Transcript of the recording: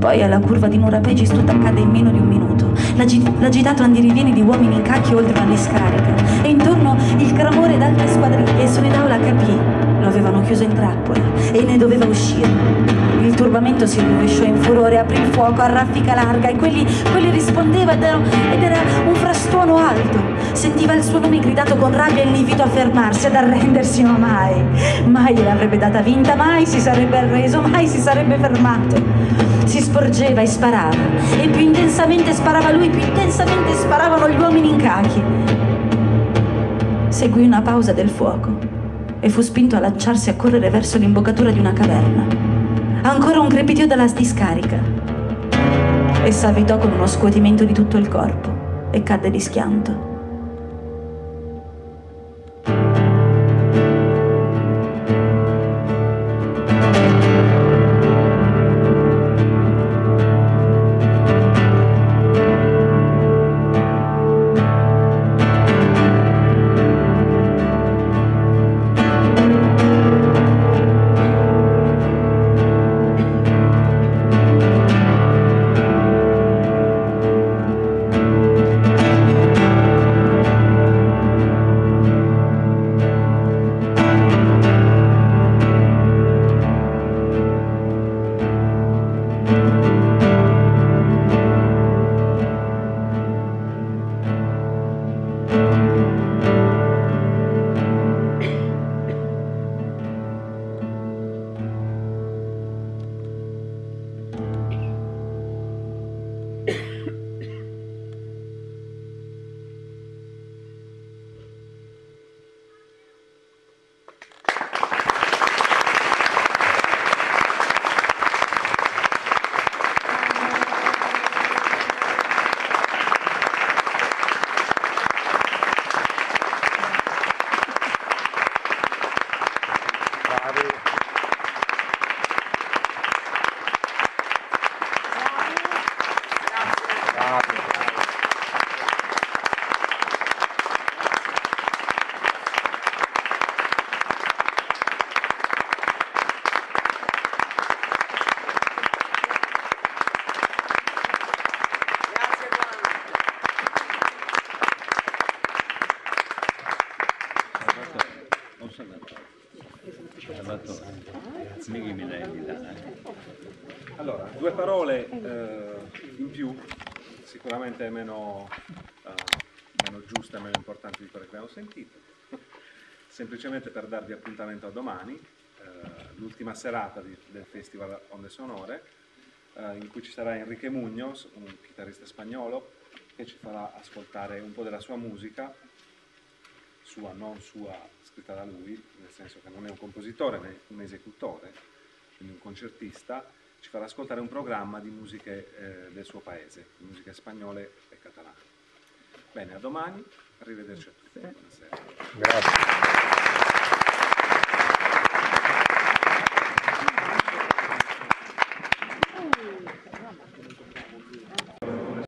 Poi alla curva di Nura Pegis tutto accade in meno di un minuto. L'agitato andirivieni di uomini in cacchi oltre una discarica e intorno il clamore d'altre squadriglie. E Sonedaula capì, lo avevano chiuso in trappola e ne doveva uscire. Il turbamento si rovesciò in furore, aprì il fuoco a raffica larga e quelli rispondeva ed era un frastuono alto. Sentiva il suo nome gridato con rabbia e l'invito a fermarsi, ad arrendersi, ma mai gliel'avrebbe data vinta, mai si sarebbe arreso, mai si sarebbe fermato. Si sporgeva e sparava, e più intensamente sparava lui, più intensamente sparavano gli uomini in cachi. Seguì una pausa del fuoco e fu spinto a lanciarsi a correre verso l'imboccatura di una caverna. Ancora un crepitio dalla discarica e s'avvitò con uno scuotimento di tutto il corpo e cadde di schianto. Allora, due parole in più, sicuramente meno giuste e meno importanti di quelle che abbiamo sentito, semplicemente per darvi appuntamento a domani, l'ultima serata del Festival Onde Sonore, in cui ci sarà Enrique Muñoz, un chitarrista spagnolo, che ci farà ascoltare un po' della sua musica, sua, non sua, scritta da lui, nel senso che non è un compositore, ma è un esecutore, quindi un concertista. Ci farà ascoltare un programma di musiche del suo paese, di musiche spagnole e catalane. Bene, a domani, arrivederci a tutti. Buonasera. Grazie.